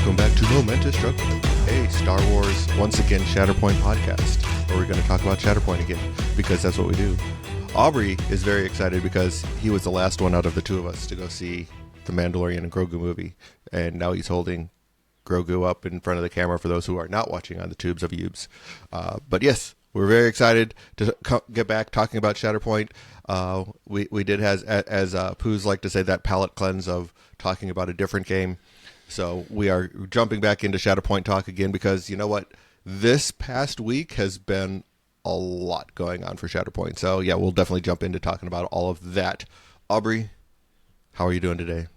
Welcome back to Momentous, a Star Wars, once again, Shatterpoint podcast, where we're going to talk about Shatterpoint again, because that's what we do. Aubrey is very excited because he was the last one out of the two of us to go see the Mandalorian and Grogu movie, and now he's holding Grogu up in front of the camera for those who are not watching on the tubes of Youbes. But yes, we're very excited to get back talking about Shatterpoint. We did, as Poos like to say, that palate cleanse of talking about a different game. So we are jumping back into Shatterpoint talk again because, you know what, this past week has been a lot going on for Shatterpoint. So yeah, we'll definitely jump into talking about all of that. Aubrey, how are you doing today?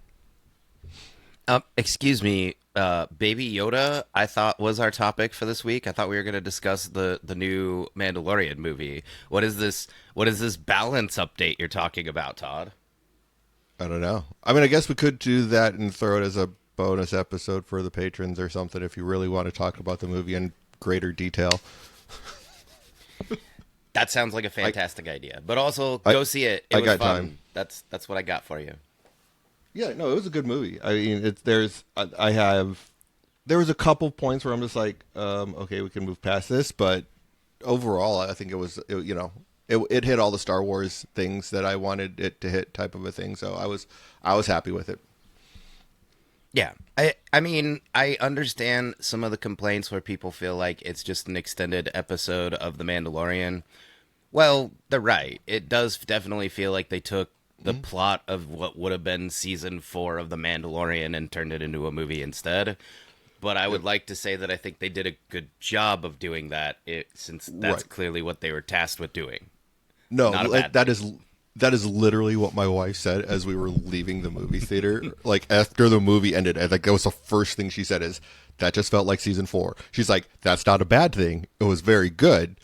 Excuse me, Baby Yoda, I thought was our topic for this week. I thought we were going to discuss the new Mandalorian movie. What is this balance update you're talking about, Todd? I don't know. I mean, I guess we could do that and throw it as a bonus episode for the patrons or something if you really want to talk about the movie in greater detail. That sounds like a fantastic idea. But also, go see it. It was fun. Time. That's what I got for you. Yeah, no, it was a good movie. I mean, there was a couple points where I'm just like, okay, we can move past this, but overall, I think it hit all the Star Wars things that I wanted it to hit, type of a thing. So I was happy with it. Yeah, I mean, I understand some of the complaints where people feel like it's just an extended episode of The Mandalorian. Well, they're right. It does definitely feel like they took the plot of what would have been season 4 of The Mandalorian and turned it into a movie instead. But I would like to say that I think they did a good job of doing that, since that's clearly what they were tasked with doing. No, that is literally what my wife said as we were leaving the movie theater. Like, after the movie ended, I think that was the first thing she said is, that just felt like season 4. She's like, that's not a bad thing. It was very good,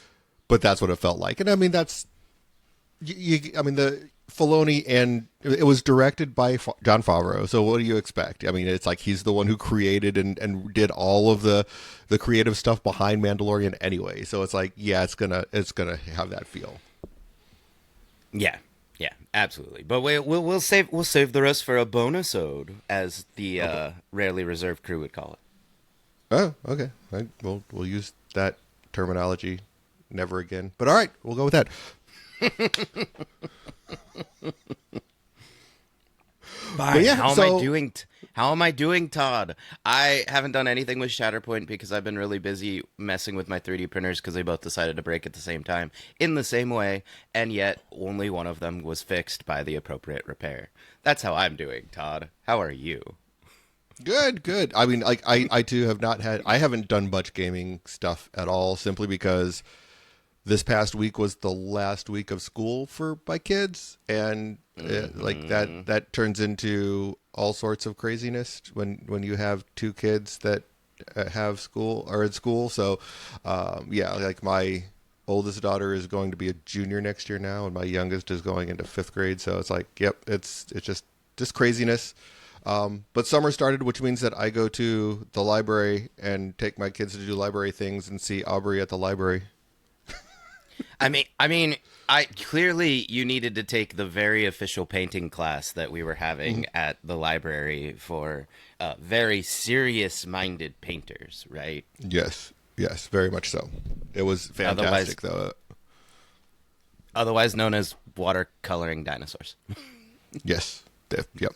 but that's what it felt like. And I mean, the Filoni, and it was directed by Jon Favreau. So what do you expect? I mean, it's like he's the one who created and did all of the creative stuff behind Mandalorian anyway. So it's like, yeah, it's gonna have that feel. Yeah, absolutely. But we'll save the rest for a bonus-ode, as the rarely reserved crew would call it. Oh, okay. We'll use that terminology never again. But all right, we'll go with that. Fine. Yeah, how am I doing, Todd? I haven't done anything with Shatterpoint because I've been really busy messing with my 3D printers because they both decided to break at the same time in the same way, and yet only one of them was fixed by the appropriate repair. That's how I'm doing, Todd. How are you? Good. I mean, like I too I haven't done much gaming stuff at all, simply because this past week was the last week of school for my kids, and that turns into all sorts of craziness when you have two kids that have school or at school. So like my oldest daughter is going to be a junior next year now, and my youngest is going into 5th grade. So it's like, yep, it's just craziness. But summer started, which means that I go to the library and take my kids to do library things and see Aubrey at the library. I mean, clearly you needed to take the very official painting class that we were having at the library for very serious-minded painters, right? Yes, very much so. It was fantastic, though. Otherwise known as watercoloring dinosaurs. Yes, yep.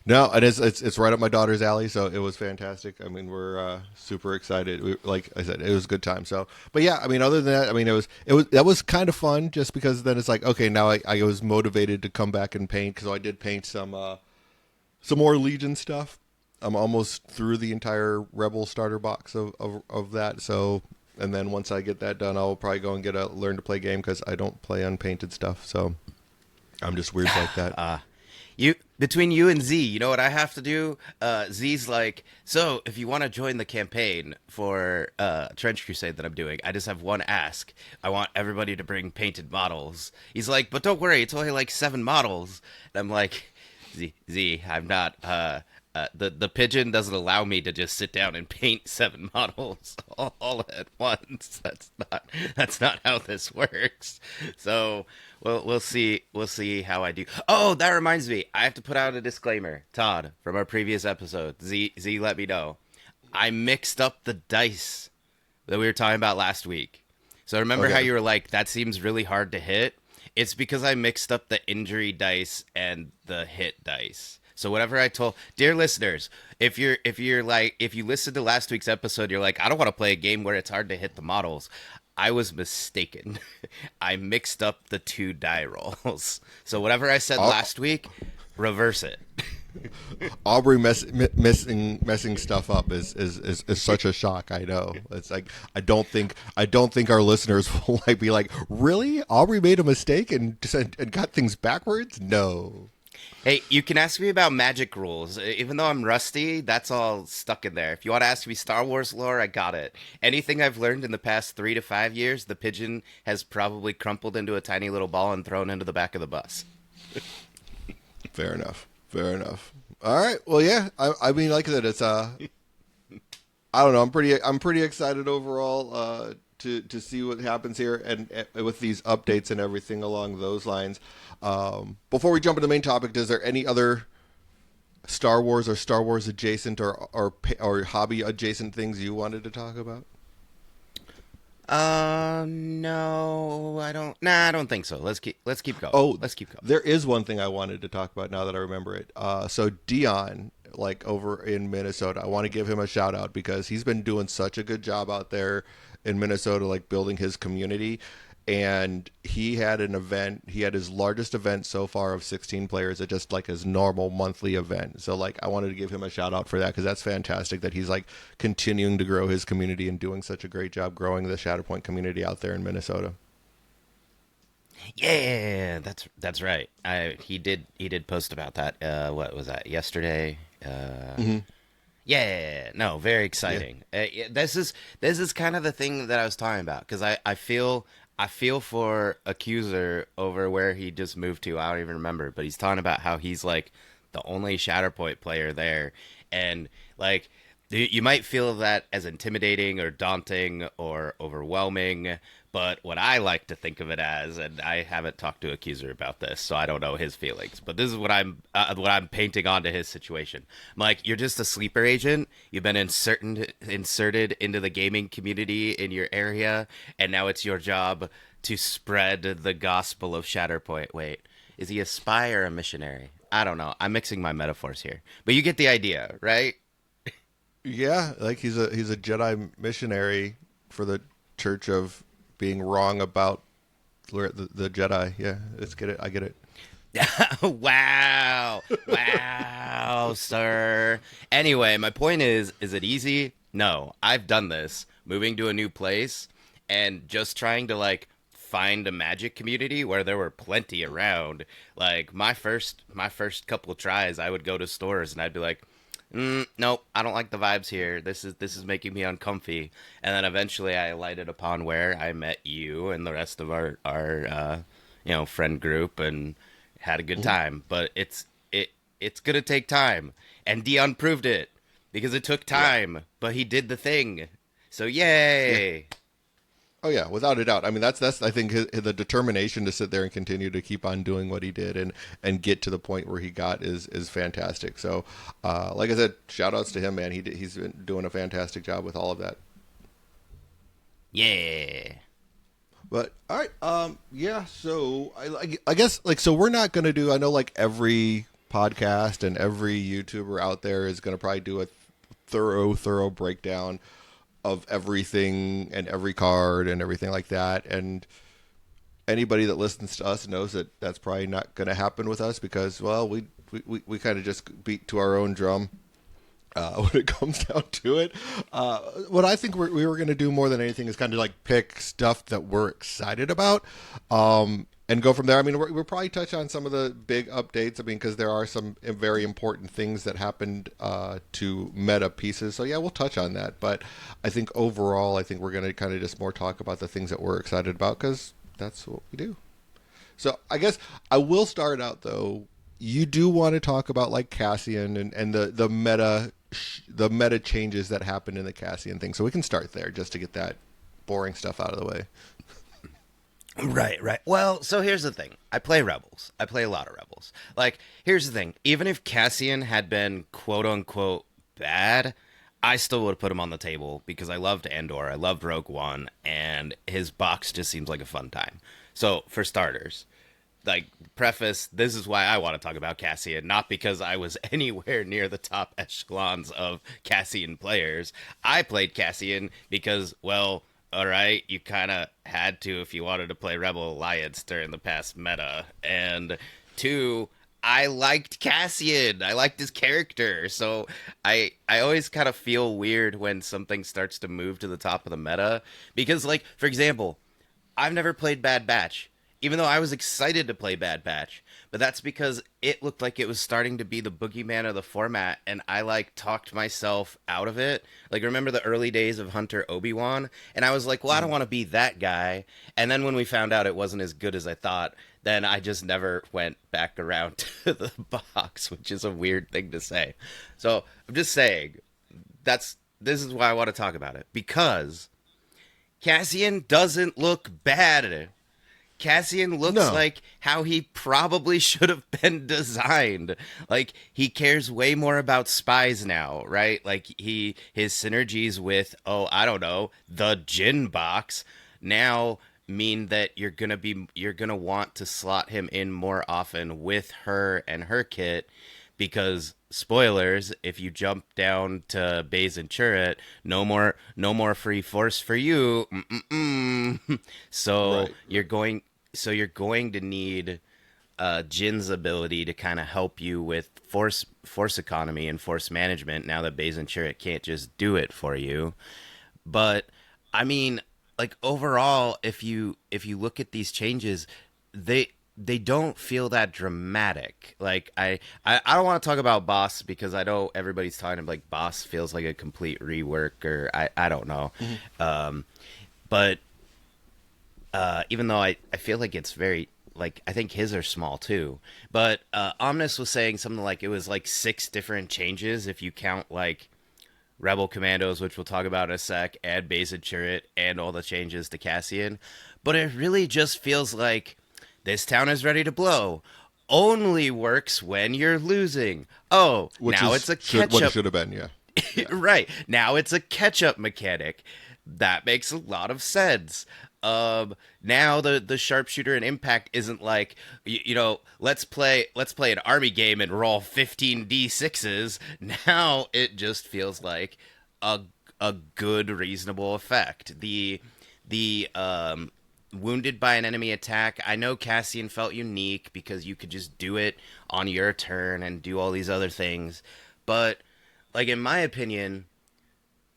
No, and it's right up my daughter's alley, so it was fantastic. I mean, we're super excited. Like I said, it was a good time. So, but yeah, I mean, other than that, I mean, that was kind of fun, just because then it's like, okay, now I was motivated to come back and paint, because I did paint some more Legion stuff. I'm almost through the entire Rebel starter box of that. So, and then once I get that done, I'll probably go and get a learn to play game, because I don't play unpainted stuff. So, I'm just weird like that. Between you and Z, you know what I have to do? Z's like, so if you want to join the campaign for Trench Crusade that I'm doing, I just have one ask. I want everybody to bring painted models. He's like, but don't worry, it's only like 7 models. And I'm like, Z, I'm not. The pigeon doesn't allow me to just sit down and paint 7 models all at once. That's not how this works. So we'll see how I do. Oh, that reminds me, I have to put out a disclaimer, Todd, from our previous episode. Z let me know. I mixed up the dice that we were talking about last week. So remember how Okay. you were like, that seems really hard to hit? It's because I mixed up the injury dice and the hit dice. So whatever I told dear listeners, if you're like if you listened to last week's episode, you're like, I don't want to play a game where it's hard to hit the models. I was mistaken. I mixed up the two die rolls. So whatever I said Au- last week, reverse it. Aubrey messing stuff up is such a shock. I know. It's like I don't think our listeners will like be like, really? Aubrey made a mistake and got things backwards? No. Hey, you can ask me about magic rules. Even though I'm rusty, that's all stuck in there. If you want to ask me Star Wars lore, I got it. Anything I've learned in the past 3 to 5 years, the pigeon has probably crumpled into a tiny little ball and thrown into the back of the bus. Fair enough. Fair enough. All right. Well, yeah. I mean, like I said, it's I don't know. I'm pretty excited overall to see what happens here and with these updates and everything along those lines. Before we jump into the main topic, is there any other Star Wars or Star Wars adjacent or hobby adjacent things you wanted to talk about? No, I don't. Nah, I don't think so. Let's keep going. Oh, Let's keep going. there is one thing I wanted to talk about now that I remember it. So Dion, like over in Minnesota, I want to give him a shout out because he's been doing such a good job out there in Minnesota, like building his community. And he had an event. He had his largest event so far of 16 players at just like his normal monthly event. So like I wanted to give him a shout out for that because that's fantastic that he's like continuing to grow his community and doing such a great job growing the Shatterpoint community out there in Minnesota. Yeah, that's right. He did post about that. What was that? Yesterday. Hmm. Yeah, no, very Yeah. exciting. Yeah, this is kind of the thing that I was talking about because I feel for Accuser over where he just moved to. I don't even remember, but he's talking about how he's like the only Shatterpoint player there, and like you might feel that as intimidating or daunting or overwhelming. But what I like to think of it as, and I haven't talked to Accuser about this, so I don't know his feelings. But this is what I'm painting onto his situation. I'm like, you're just a sleeper agent. You've been inserted into the gaming community in your area, and now it's your job to spread the gospel of Shatterpoint. Wait, is he a spy or a missionary? I don't know. I'm mixing my metaphors here, but you get the idea, right? Yeah, like he's a Jedi missionary for the Church of being wrong about the Jedi. Yeah, let's get it. I get it. Wow. Wow, sir. Anyway, my point is it easy? No. I've done this. Moving to a new place and just trying to like find a magic community where there were plenty around. Like my first couple of tries, I would go to stores and I'd be like, nope, I don't like the vibes here. This is making me uncomfy. And then eventually I lighted upon where I met you and the rest of our friend group and had a good Mhm. time. But it's gonna take time, and Dion proved it because it took Yeah, time, but he did the thing. So yeah. yay! Oh yeah, without a doubt. I mean, that's I think the determination to sit there and continue to keep on doing what he did and get to the point where he got is fantastic. So, like I said, shout outs to him, man. He's been doing a fantastic job with all of that. Yeah. But all right, yeah. So I guess like so we're not gonna do. I know like every podcast and every YouTuber out there is gonna probably do a thorough breakdown of everything and every card and everything like that. And anybody that listens to us knows that that's probably not going to happen with us because well we kind of just beat to our own drum when it comes down to it. What I think we were going to do more than anything is kind of like pick stuff that we're excited about, and go from there. I mean, we'll probably touch on some of the big updates. I mean, because there are some very important things that happened to meta pieces. So yeah, we'll touch on that. But I think overall, I think we're going to kind of just more talk about the things that we're excited about because that's what we do. So I guess I will start out though. You do want to talk about like Cassian and the meta changes that happened in the Cassian thing. So we can start there just to get that boring stuff out of the way. Right, right. Well, so here's the thing. I play Rebels. I play a lot of Rebels. Like, here's the thing. Even if Cassian had been quote unquote bad, I still would have put him on the table because I loved Andor, I loved Rogue One, and his box just seems like a fun time. So for starters, like preface, this is why I want to talk about Cassian, not because I was anywhere near the top echelons of Cassian players. I played Cassian because, well, all right, you kind of had to if you wanted to play Rebel Alliance during the past meta. And two, I liked Cassian. I liked his character. So I always kind of feel weird when something starts to move to the top of the meta because like for example, I've never played Bad Batch, even though I was excited to play Bad Batch. But that's because it looked like it was starting to be the boogeyman of the format, and I like talked myself out of it. Like remember the early days of Hunter Obi-Wan, and I was like, well, I don't want to be that guy. And then when we found out it wasn't as good as I thought, then I just never went back around to the box, which is a weird thing to say. So I'm just saying this is why I want to talk about it because Cassian doesn't look bad. Cassian looks No. like how he probably should have been designed. Like he cares way more about spies now, right? Like his synergies with I don't know, the Jin box now mean that you're going to want to slot him in more often with her and her kit because spoilers, if you jump down to Baze and Churret, no more free force for you. Mm-mm-mm. So Right. you're going to need Jin's ability to kind of help you with force economy and force management now that Baze and Churret can't just do it for you. But I mean, like overall, if you look at these changes, they don't feel that dramatic. Like I don't want to talk about Boss because I know everybody's talking like Boss feels like a complete rework or I don't know. Mhm. But even though I feel like it's very like I think his are small too. But Omnis was saying something like it was like six different changes if you count like Rebel Commandos, which we'll talk about in a sec, and Basic Chariot, and all the changes to Cassian. But it really just feels like this town is ready to blow. Only works when you're losing. Oh, Which now is it's a what catch it up. should have been. Yeah. Yeah. Right. Now it's a catch up mechanic. That makes a lot of sense. Now the sharpshooter and impact isn't like let's play an army game and roll 15 d6s. Now it just feels like a a good reasonable effect. The wounded by an enemy attack. I know Cassian felt unique because you could just do it on your turn and do all these other things, but like in my opinion,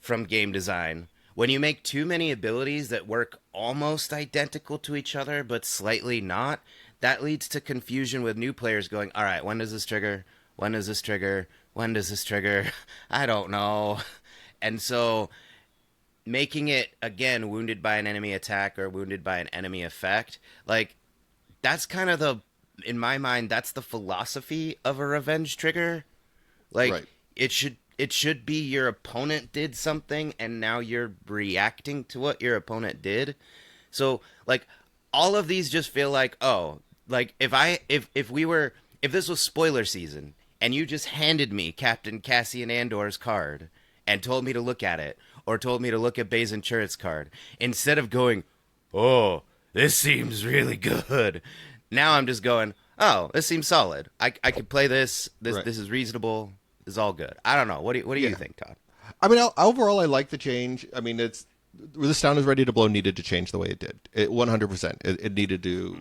from game design. When you make too many abilities that work almost identical to each other but slightly not, that leads to confusion with new players going, all right, when does this trigger? When does this trigger? When does this trigger? I don't know. And so making it, again, wounded by an enemy attack or wounded by an enemy effect, like, that's kind of in my mind, that's the philosophy of a revenge trigger. Like Right. it should be your opponent did something and now you're reacting to what your opponent did. So like all of these just feel like like if this was spoiler season and you just handed me Captain Cassian Andor's card and told me to look at it or told me to look at Baze and Churret's card instead of going, "Oh, this seems really good." Now I'm just going, "Oh, this seems solid. I could play this. This Right. this is reasonable. This is all good." I don't know. What do you Yeah. think, Todd? I mean, overall, I like the change. I mean, it's this town is ready to blow. Needed to change the way it did. 100%. It needed to.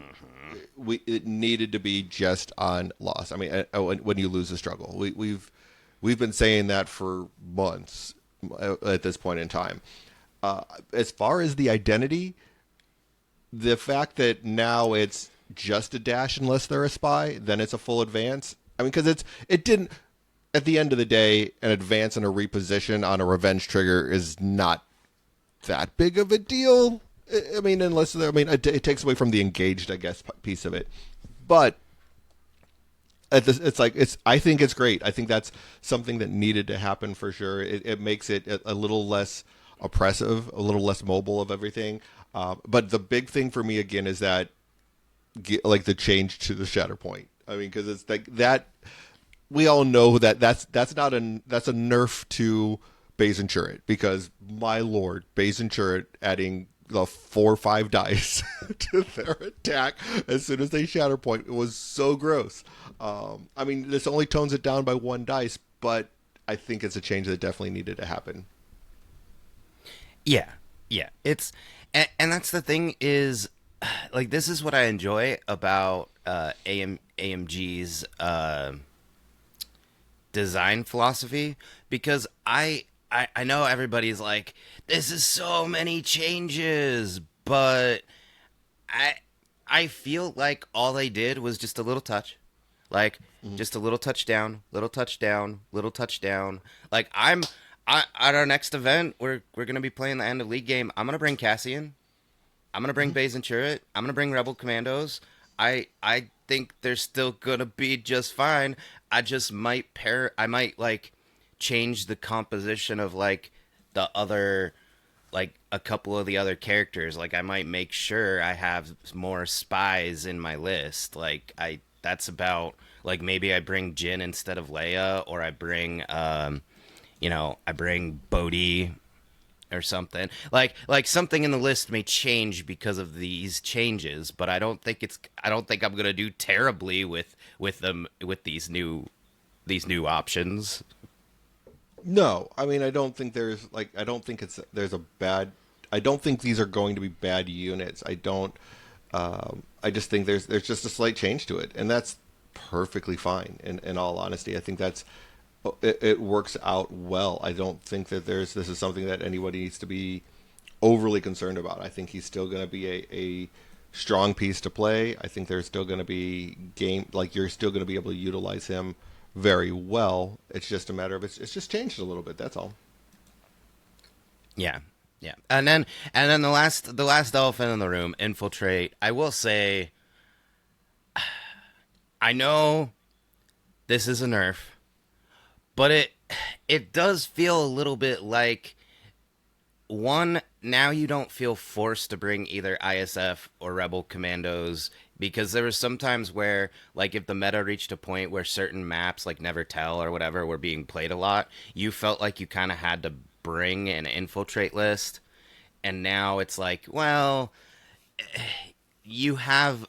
It needed to be just on loss. I mean, when you lose a struggle, we've been saying that for months at this point in time. As far as the identity, the fact that now it's just a dash unless they're a spy, then it's a full advance. I mean, because it didn't. At the end of the day, an advance and a reposition on a revenge trigger is not that big of a deal. I mean, it takes away from the engaged, I guess, piece of it. But it's. I think it's great. I think that's something that needed to happen for sure. It makes it a little less oppressive, a little less mobile of everything. But the big thing for me again is that like the change to the Shatterpoint. I mean, because it's like that. We all know that that's not that's a nerf to Baze and Churret, because my lord, Baze and Churret adding the 4 or 5 dice to their attack as soon as they Shatterpoint, it was so gross. I mean, this only tones it down by 1 dice, but I think it's a change that definitely needed to happen. Yeah, yeah. And that's the thing is, like, this is what I enjoy about AMG's design philosophy, because I know everybody's like, this is so many changes, but I I feel like all they did was just a little touch. Like, just a little touchdown, little touchdown, little touchdown. Like, at our next event, we're gonna be playing the end of league game. I'm gonna bring Cassian. I'm gonna bring Baze and Churret. I'm gonna bring Rebel Commandos. I think they're still gonna be just fine. I just might I might like change the composition of like the other, like a couple of the other characters. Like, I might make sure I have more spies in my list. Like, that's about, like, maybe I bring Jin instead of Leia, or I bring I bring Bodhi or something. Like something in the list may change because of these changes, but I don't think I'm gonna do terribly with them, with these new options. No, I mean, I don't think I don't think these are going to be bad units. I just think there's just a slight change to it, and that's perfectly fine. In all honesty, I think it works out well. I don't think that this is something that anybody needs to be overly concerned about. I think he's still going to be a strong piece to play. I think there's still going to be you're still going to be able to utilize him very well. It's just a matter of it's just changed a little bit. That's all. Yeah, yeah. And then the last elephant in the room, infiltrate. I will say, I know this is a nerf, but it does feel a little bit like, one, now you don't feel forced to bring either ISF or Rebel Commandos, because there was some times where, like, if the meta reached a point where certain maps, like Never Tell or whatever, were being played a lot, you felt like you kind of had to bring an infiltrate list. And now it's like, well, you have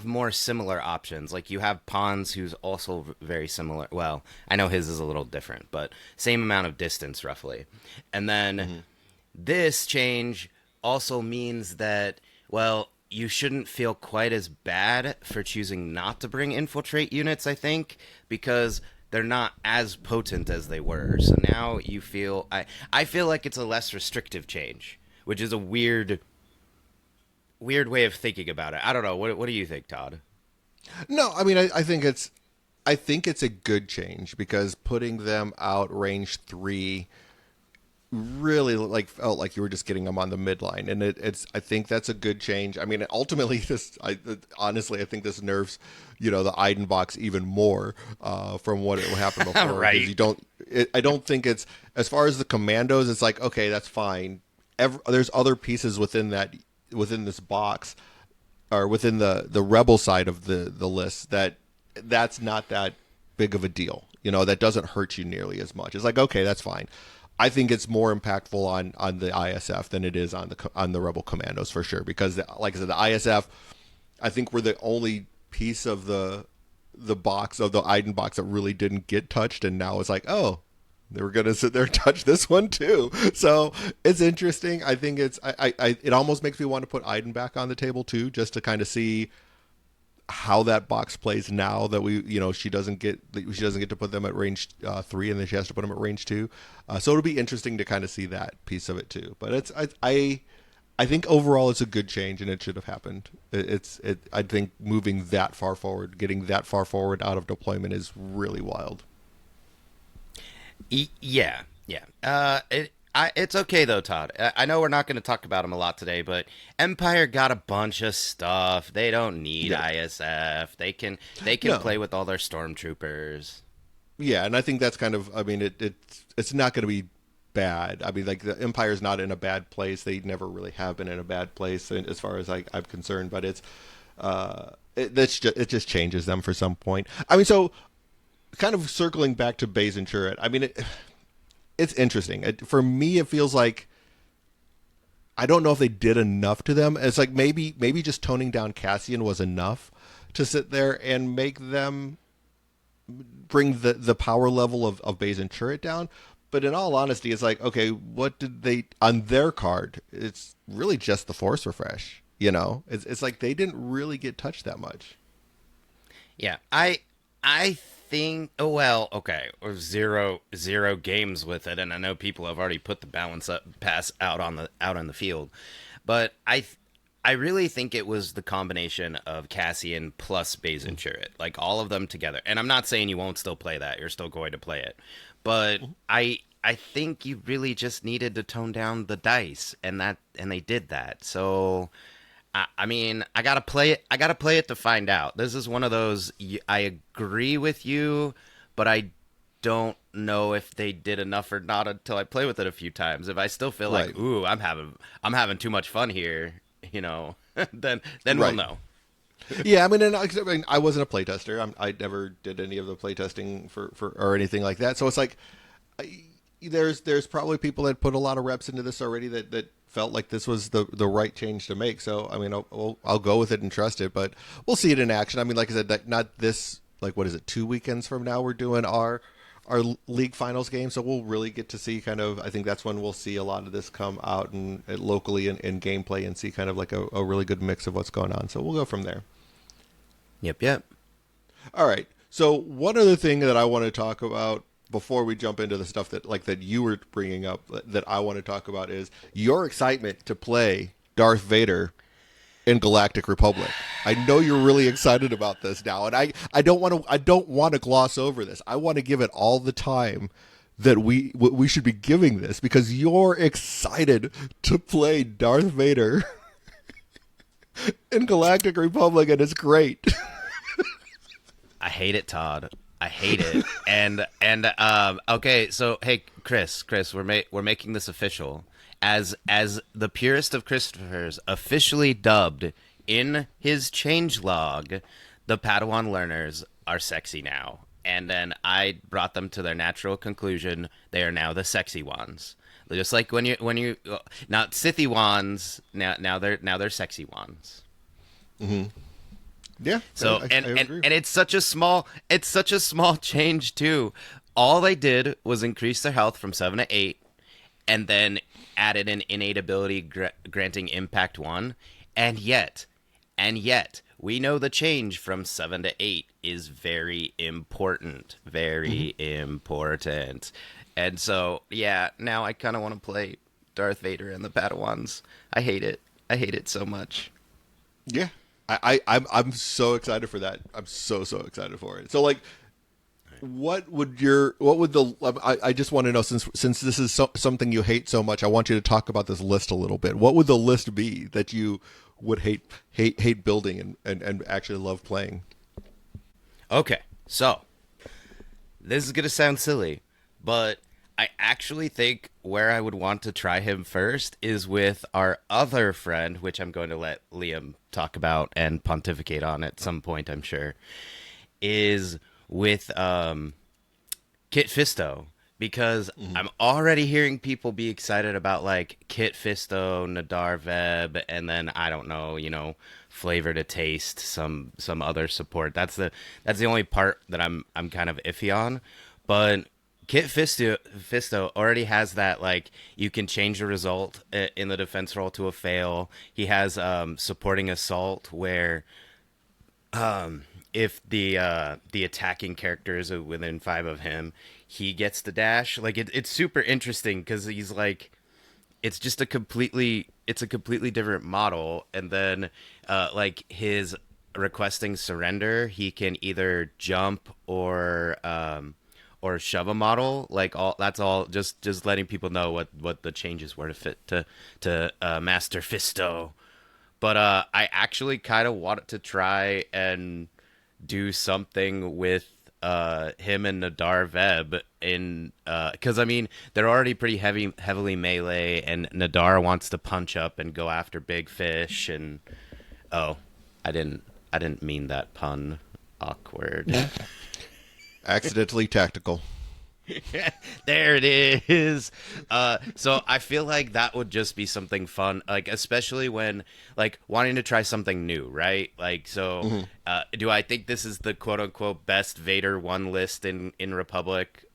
more similar options. Like, you have Pons, who's also very similar. Well, I know his is a little different, but same amount of distance roughly. And then this change also means that, well, you shouldn't feel quite as bad for choosing not to bring infiltrate units, I think, because they're not as potent as they were. So now you feel, I feel like it's a less restrictive change, which is a weird way of thinking about it. I don't know. What do you think, Todd? No, I mean, I think it's a good change, because putting them out range 3 really felt like you were just getting them on the midline, and I think that's a good change. I mean, ultimately, honestly, I think this nerfs, the Iden box even more from what it happened before. Right. I don't think it's, as far as the commandos, it's like, okay, that's fine. There's other pieces within this box, or within the rebel side of the list, that's not that big of a deal. That doesn't hurt you nearly as much. It's like, okay, that's fine. I think it's more impactful on the ISF than it is on the Rebel Commandos, for sure, because, like I said, the ISF, I think we're the only piece of the box, of the Iden box, that really didn't get touched, and now it's like, oh, they were gonna sit there and touch this one too. So it's interesting. I think it almost makes me want to put Iden back on the table too, just to kind of see how that box plays now that she doesn't get to put them at range 3, and then she has to put them at range 2. So it'll be interesting to kind of see that piece of it too. But I think overall it's a good change, and it should have happened. I think moving that far forward, getting that far forward out of deployment, is really wild. Yeah, yeah. It's okay though, Todd. I know we're not going to talk about them a lot today, but Empire got a bunch of stuff. They don't need ISF. They can play with all their stormtroopers. Yeah, and I think that's kind of, I mean, it's not going to be bad. I mean, like, the Empire's not in a bad place. They never really have been in a bad place, as far as I'm concerned. But it just changes them for some point. I mean, so kind of circling back to Baze and Churret. I mean, it's interesting. For me, it feels like I don't know if they did enough to them. It's like maybe just toning down Cassian was enough to sit there and make them bring the power level of Baze and Chirrut down. But in all honesty, it's like, okay, what did they on their card? It's really just the Force refresh. It's like they didn't really get touched that much. Yeah, I think. Oh well, okay, or zero games with it, and I know people have already put the balance up pass out on the field, but I really think it was the combination of Cassian plus Baze and Chirrut, like all of them together. And I'm not saying you won't still play that; you're still going to play it, but I think you really just needed to tone down the dice, and they did that. So I mean, I gotta play it. I gotta play it to find out. This is one of those. I agree with you, but I don't know if they did enough or not until I play with it a few times. If I still feel Right. like, ooh, I'm having too much fun here, then we'll Right. know. Yeah, I mean, I wasn't a playtester. I never did any of the playtesting for or anything like that. So it's like, there's probably people that put a lot of reps into this already that felt like this was the right change to make. So I mean, I'll go with it and trust it, but we'll see it in action. I mean, like I said, that not this, like, what is it, 2 weekends from now we're doing our league finals game, so we'll really get to see kind of. I think that's when we'll see a lot of this come out and locally in gameplay and see kind of like a really good mix of what's going on. So we'll go from there. Yep. All right. So one other thing that I want to talk about before we jump into the stuff that you were bringing up that I want to talk about is your excitement to play Darth Vader in Galactic Republic. I know you're really excited about this now, and I don't want to gloss over this. I want to give it all the time that we should be giving this, because you're excited to play Darth Vader in Galactic Republic, and it's great. I hate it, Todd. I hate it. And okay, so hey, Chris, we're making this official. As the purest of Christophers officially dubbed in his changelog, the Padawan learners are sexy now. And then I brought them to their natural conclusion. They are now the sexy ones. Just like when you now Sithy ones, now they're sexy ones. Yeah. So I and agree. it's such a small change too. All they did was increase their health from 7 to 8, and then added an innate ability granting impact 1, and yet we know the change from 7 to 8 is very important, very important. And so yeah, now I kind of want to play Darth Vader and the Padawans. I hate it so much. Yeah. I'm so excited for that. I'm so excited for it. So like, what would the I just want to know, since this is something you hate so much, I want you to talk about this list a little bit. What would the list be that you would hate building and actually love playing? Okay, so this is gonna sound silly, but I actually think where I would want to try him first is with our other friend, which I'm going to let Liam talk about and pontificate on at some point, I'm sure, is with Kit Fisto. Because I'm already hearing people be excited about like Kit Fisto, Nadar Veb, and then I don't know, flavor to taste, some other support. That's the only part that I'm kind of iffy on. But Kit Fisto already has that, like, you can change the result in the defense roll to a fail. He has supporting assault, where if the attacking character is within 5 of him, he gets the dash. Like, it's super interesting because he's like, it's just a completely different model. And then like his requesting surrender, he can either jump or shove a model. Like, all that's all just letting people know what the changes were to fit to Master Fisto. But I actually kind of wanted to try and do something with him and Nadar Veb in because I mean, they're already pretty heavily melee, and Nadar wants to punch up and go after big fish. And oh, I didn't mean that pun. Awkward. Accidentally tactical. There it is. So I feel like that would just be something fun, like especially when like wanting to try something new, right? Like so, Mhm. do I think this is the quote unquote best Vader one list in Republic?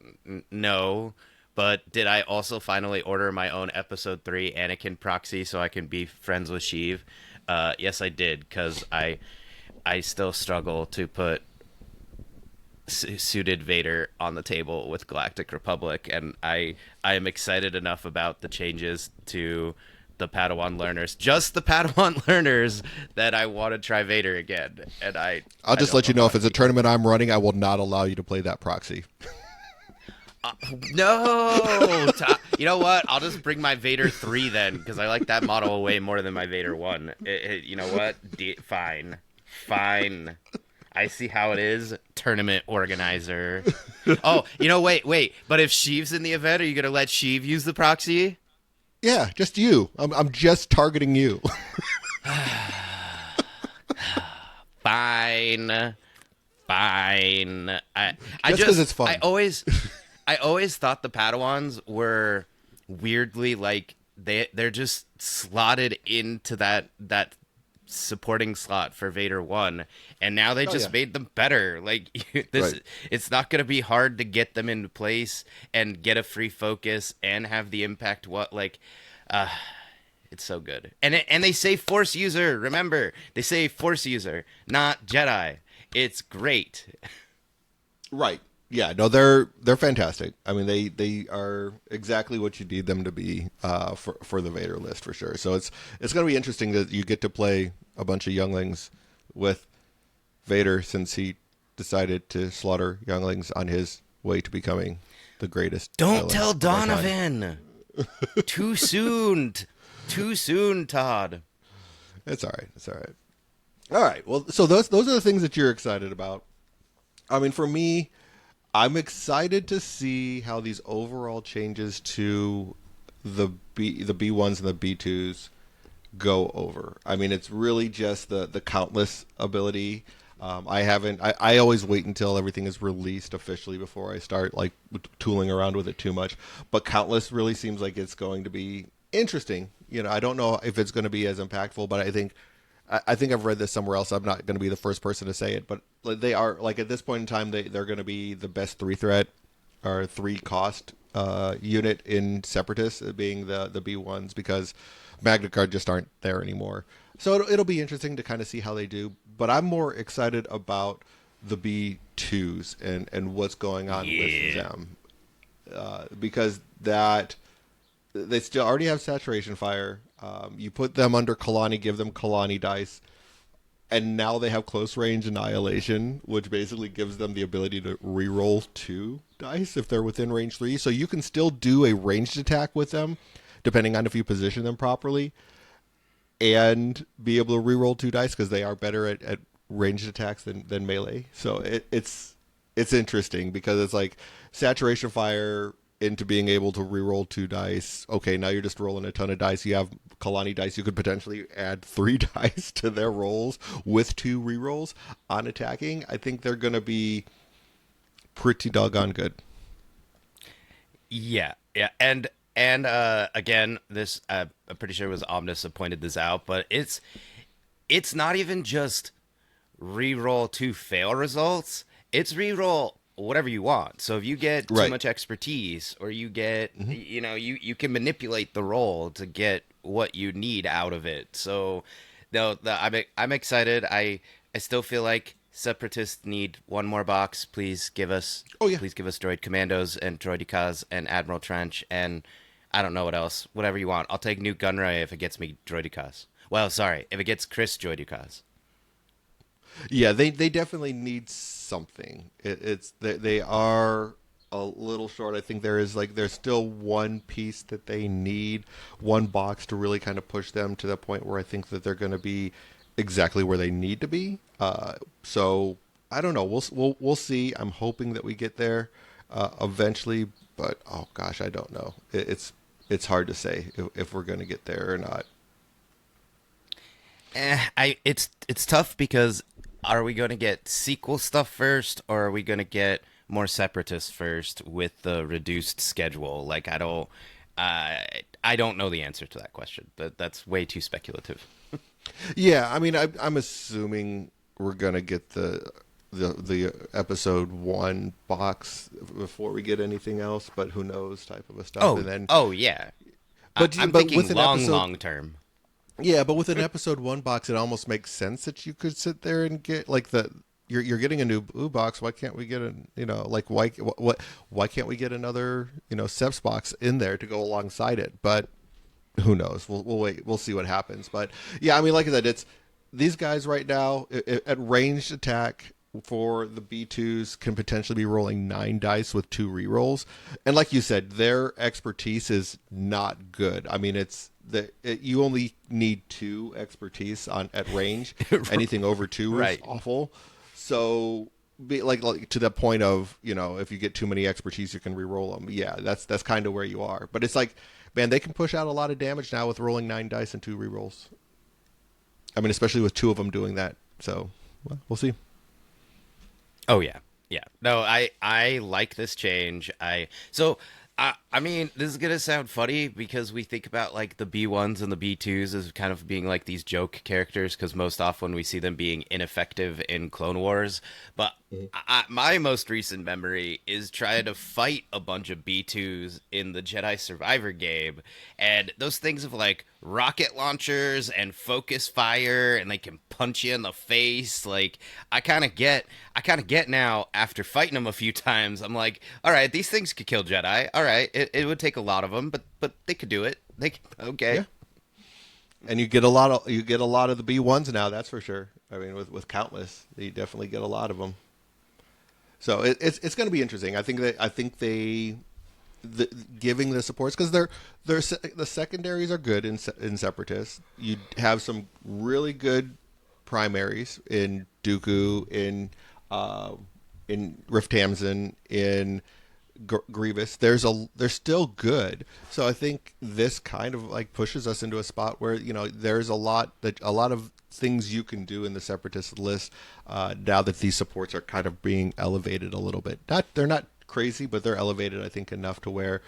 No. But did I also finally order my own Episode 3 Anakin proxy so I can be friends with Sheev? Yes, I did, because I still struggle to put suited Vader on the table with Galactic Republic, and I am excited enough about the changes to the Padawan learners, just the Padawan learners, that I want to try Vader again, and I'll I just don't let know you know how if to it's a do that. tournament I'm running, I will not allow you to play that proxy. Uh, no, you know what? I'll just bring my Vader 3 then, because I like that model way more than my Vader 1. You know what? Fine, fine. I see how it is, tournament organizer. Oh, wait. But if Sheev's in the event, are you gonna let Sheev use the proxy? Yeah, just you. I'm just targeting you. Fine, fine. I Just because just, it's fun. I always thought the Padawans were weirdly like they're just slotted into that supporting slot for Vader 1, and now they Oh just yeah. made them better. Like this, Right. it's not going to be hard to get them into place and get a free focus and have the impact uh it's so good. And they say force user, remember. They say force user, not Jedi. It's great. Right. Yeah, no, they're fantastic. I mean, they are exactly what you need them to be for the Vader list for sure. So it's going to be interesting that you get to play a bunch of younglings with Vader since he decided to slaughter younglings on his way to becoming the greatest Don't villain tell of our time. Donovan. Too soon. Too soon, Todd. It's all right. It's all right. All right. Well, so those are the things that you're excited about. I mean, for me, I'm excited to see how these overall changes to the B1s and the B2s go over. I mean, it's really just the countless ability. I haven't. I always wait until everything is released officially before I start like tooling around with it too much. But countless really seems like it's going to be interesting. You know, I don't know if it's going to be as impactful, but I think I've read this somewhere else. I'm not going to be the first person to say it, but they are like at this point in time they're going to be the best three threat or three cost unit in Separatists, being the B1s because Magna Card just aren't there anymore. So it'll be interesting to kind of see how they do. But I'm more excited about the B2s and what's going on with Yeah. them because that they still already have saturation fire. You put them under Kalani, give them Kalani dice, and now they have close range annihilation, which basically gives them the ability to reroll two dice if they're within range three. So you can still do a ranged attack with them, depending on if you position them properly, and be able to reroll two dice because they are better at ranged attacks than melee. So it's interesting because it's like saturation fire into being able to reroll two dice. Okay, now you're just rolling a ton of dice. You have Kalani dice. You could potentially add three dice to their rolls with two rerolls on attacking. I think they're going to be pretty doggone good. Yeah, and again, this I'm pretty sure it was Omnis that pointed this out, but it's not even just re-roll two fail results. It's re-roll whatever you want. So if you get too Right. much expertise, or you get Mm-hmm. you can manipulate the roll to get what you need out of it. So no, I'm excited. I still feel like separatists need one more box. Oh yeah. Please give us droid commandos and droidicas and Admiral Trench and I don't know what else. Whatever you want. I'll take Newt Gunray if it gets me droidicas. Well, sorry, if it gets Chris droidicas. Yeah, they definitely need something. They are a little short. I think there's still one piece that they need, one box to really kind of push them to the point where I think that they're going to be exactly where they need to be. So I don't know. We'll see. I'm hoping that we get there eventually, but oh gosh, I don't know. It's hard to say if we're going to get there or not. It's tough because are we going to get sequel stuff first, or are we going to get more separatists first with the reduced schedule? Like, I don't know the answer to that question. That's way too speculative. Yeah, I mean, I'm assuming we're gonna get the episode 1 box before we get anything else, but who knows type of a stuff. And then, Oh yeah. I'm but with thinking an episode, long term. yeah, but with an episode 1 box, it almost makes sense that you could sit there and get like you're getting a new blue box. Why can't we get like why can't we get another Seps box in there to go alongside it? But who knows? We'll wait. We'll see what happens. But yeah, I mean, like I said, it's these guys right now at ranged attack for the B2s can potentially be rolling 9 dice with 2 rerolls. And like you said, their expertise is not good. I mean, you only need 2 expertise at range. Anything over 2 Right. is awful. So like to the point of, if you get too many expertise, you can reroll them. Yeah, that's kind of where you are. But it's like, man, they can push out a lot of damage now with rolling 9 dice and 2 rerolls. I mean, especially with 2 of them doing that. So, well, we'll see. Oh yeah, yeah. No, I like this change. I mean, this is gonna sound funny because we think about like the B1s and the B2s as kind of being like these joke characters because most often we see them being ineffective in Clone Wars. But my most recent memory is trying to fight a bunch of B2s in the Jedi Survivor game, and those things have like rocket launchers and focus fire, and they can punch you in the face. Like I kind of get now after fighting them a few times. I'm like, all right, these things could kill Jedi. All right, it would take a lot of them, but they could do it. Okay. Yeah. And you get a lot of the B1s now. That's for sure. I mean, with countless, you definitely get a lot of them. So it's going to be interesting. I think giving the supports because the secondaries are good in Separatists. You have some really good primaries in Dooku, in Rift Tamsin, in Grievous. They're still good. So I think this kind of like pushes us into a spot where there's a lot of things you can do in the Separatist list now that these supports are kind of being elevated a little bit. They're not crazy, but they're elevated, I think, enough to where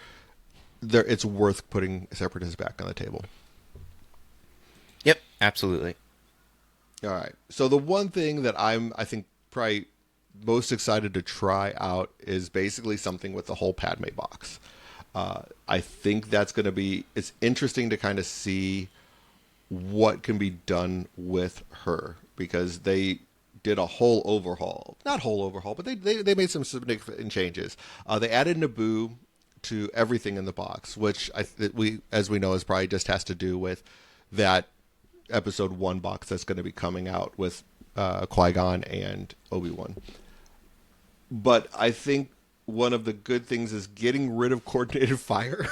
it's worth putting Separatists back on the table. Yep, absolutely. All right. So the one thing that I think probably most excited to try out is basically something with the whole Padme box. I think that's going to be, it's interesting to kind of see what can be done with her because they did a whole overhaul. Not whole overhaul, but they made some significant changes. They added Naboo to everything in the box, which as we know, is probably just has to do with that episode 1 box that's going to be coming out with Qui-Gon and Obi-Wan. But I think one of the good things is getting rid of coordinated fire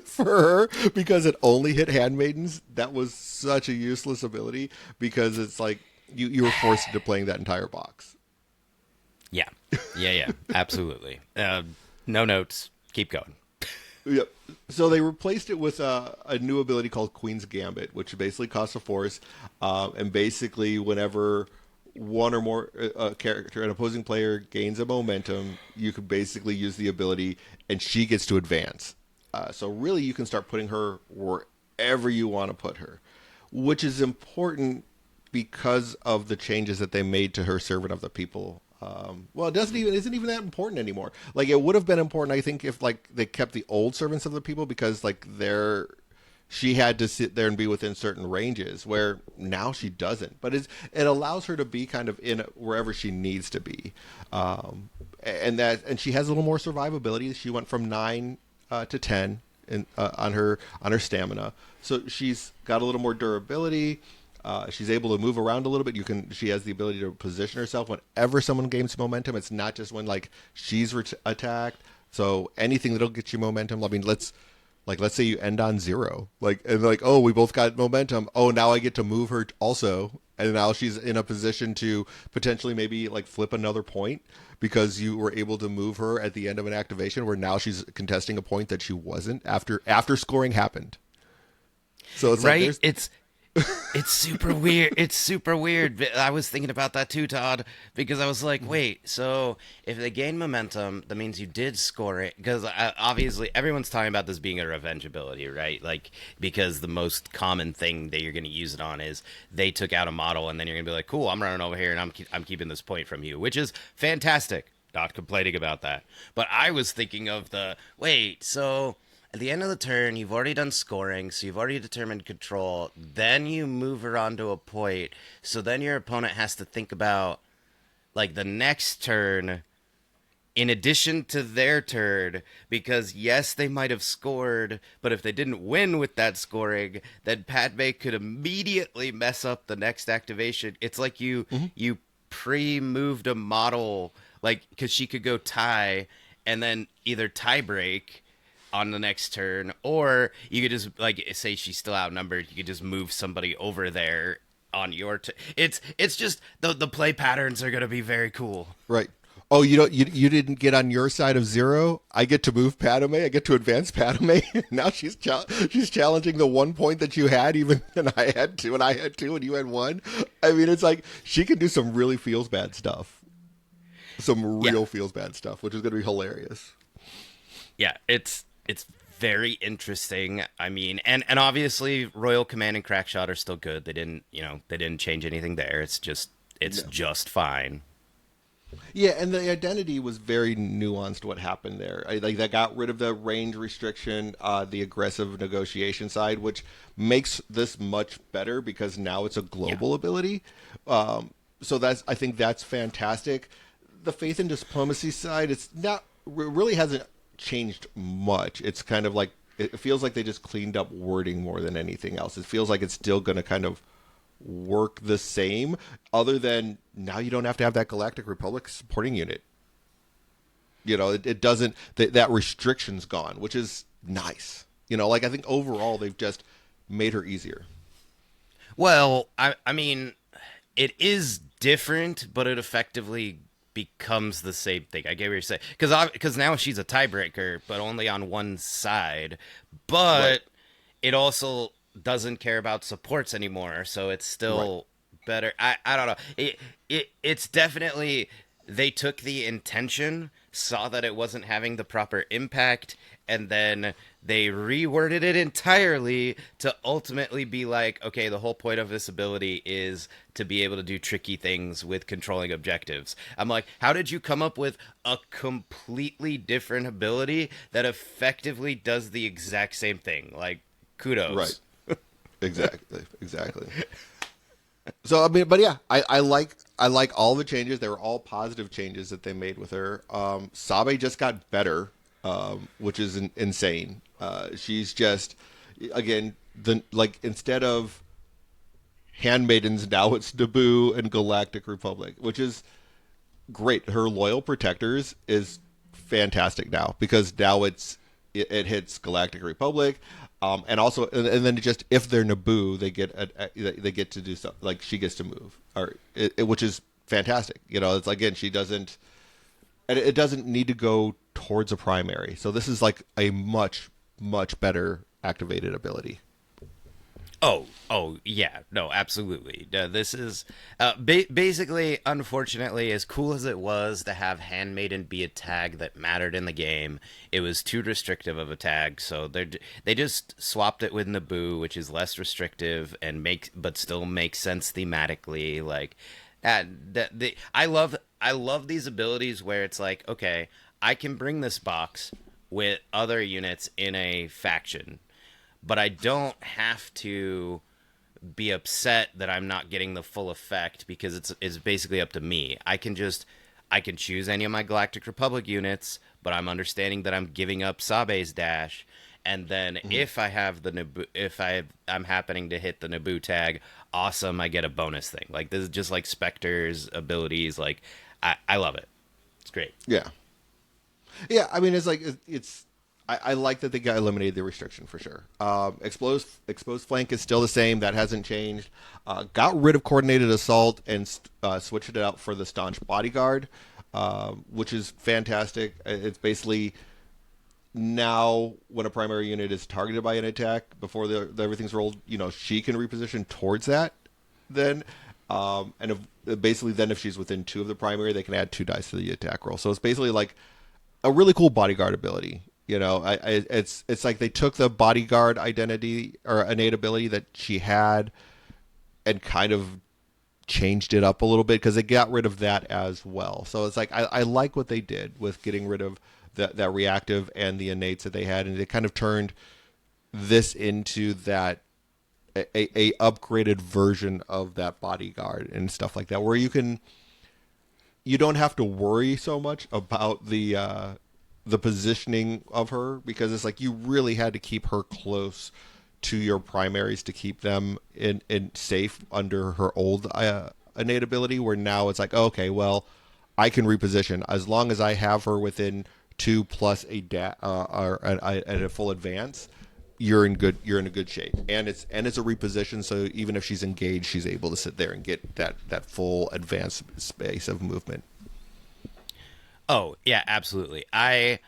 for her because it only hit handmaidens. That was such a useless ability because it's like you were forced into playing that entire box. Yeah, absolutely. No notes. Keep going. Yep. So they replaced it with a new ability called Queen's Gambit, which basically costs a force, and basically whenever one or more character, an opposing player, gains a momentum, you can basically use the ability, and she gets to advance. So really, you can start putting her wherever you want to put her, which is important because of the changes that they made to her Servant of the People. Well, it isn't even that important anymore. Like it would have been important, I think, if like they kept the old Servants of the People because like she had to sit there and be within certain ranges where now she doesn't. But it allows her to be kind of in wherever she needs to be, and she has a little more survivability. She went from 9 to 10 on her stamina, so she's got a little more durability. She's able to move around a little bit. She has the ability to position herself whenever someone gains momentum. It's not just when like she's attacked. So anything that'll get you momentum. I mean, let's say you end on 0, oh, we both got momentum. Oh, now I get to move her also, and now she's in a position to potentially maybe like flip another point because you were able to move her at the end of an activation where now she's contesting a point that she wasn't after scoring happened. So it's right. Like It's super weird. It's super weird. I was thinking about that too, Todd, because I was like, wait, so if they gain momentum, that means you did score it. Because obviously, everyone's talking about this being a revenge ability, right? Like, because the most common thing that you're going to use it on is they took out a model, and then you're going to be like, cool, I'm running over here, and I'm keeping this point from you, which is fantastic. Not complaining about that. But I was thinking of the wait, so at the end of the turn, you've already done scoring, so you've already determined control. Then you move her onto a point, so then your opponent has to think about like the next turn in addition to their turn, because yes, they might have scored, but if they didn't win with that scoring, then Padme could immediately mess up the next activation. It's like Hmm. you pre-moved a model, like because she could go tie and then either tie break on the next turn, or you could just like say she's still outnumbered. You could just move somebody over there on your. It's just the play patterns are gonna be very cool. Right. Oh, you didn't get on your side of zero. I get to move Padme. I get to advance Padme. Now she's challenging the 1 point that you had, even and I had two, and I had two, and you had one. I mean, it's like she can do some really feels bad stuff, some Yeah, real feels bad stuff, which is going to be hilarious. yeah, it's very interesting. I mean, and obviously Royal Command and Crackshot are still good. They didn't change anything there. It's No. just fine. Yeah, and the identity was very nuanced. What happened there? Like that got rid of the range restriction, the aggressive negotiation side, which makes this much better because now it's a Yeah. global ability. So I think that's fantastic. The faith and diplomacy side, it's not really hasn't changed much. It's kind of like it feels like they just cleaned up wording more than anything else. It feels like it's still going to kind of work the same, other than now you don't have to have that Galactic Republic supporting unit. It doesn't, that restriction's gone, which is nice. Like I think overall they've just made her easier. Well, I mean, it is different, but it effectively becomes the same thing. I get what you're saying, because now she's a tiebreaker, but only on one side. Right, But it also doesn't care about supports anymore, so it's right. still better. I don't know. It's definitely they took the intention, saw that it wasn't having the proper impact, and then they reworded it entirely to ultimately be like, okay, the whole point of this ability is to be able to do tricky things with controlling objectives. I'm like, how did you come up with a completely different ability that effectively does the exact same thing? Like, Right. kudos. Exactly. So I mean, but yeah, I like all the changes. They were all positive changes that they made with her. Sabe just got better, which is insane. She's just, again, the like instead of handmaidens, now it's Naboo and Galactic Republic, which is great. Her loyal protectors is fantastic now because now it hits Galactic Republic, and also and then just if they're Naboo, they get to do stuff like she gets to move, which is fantastic. It's again she doesn't, and it doesn't need to go towards a primary. So this is like a much better activated ability. Oh, yeah, no, absolutely. This is basically, unfortunately, as cool as it was to have Handmaiden be a tag that mattered in the game, it was too restrictive of a tag. So they just swapped it with Naboo, which is less restrictive and but still makes sense thematically. Like, I love these abilities where it's like, okay, I can bring this box with other units in a faction, but I don't have to be upset that I'm not getting the full effect because it's basically up to me. I can choose any of my Galactic Republic units, but I'm understanding that I'm giving up Sabe's dash. And then Mhm. if I have the Naboo, I'm happening to hit the Naboo tag, awesome, I get a bonus thing. Like this is just like Spectre's abilities. Like I love it. It's great. Yeah. Yeah, I mean, it's like I like that they got eliminated the restriction for sure. Exposed flank is still the same. That hasn't changed. Got rid of coordinated assault and switched it out for the staunch bodyguard, which is fantastic. It's basically now when a primary unit is targeted by an attack before everything's rolled, she can reposition towards that. Then, and basically then if she's within 2 of the primary, they can add 2 dice to the attack roll. So it's basically like a really cool bodyguard ability. It's like they took the bodyguard identity or innate ability that she had and kind of changed it up a little bit because they got rid of that as well. So it's like I like what they did with getting rid of that reactive and the innates that they had, and they kind of turned this into that a upgraded version of that bodyguard and stuff like that, where you don't have to worry so much about the positioning of her, because it's like you really had to keep her close to your primaries to keep them in safe under her old innate ability, where now it's like, okay, well, I can reposition as long as I have her within 2 plus or a full advance. You're in a good shape, and it's a reposition. So even if she's engaged, she's able to sit there and get that full advanced space of movement. Oh, yeah, absolutely. I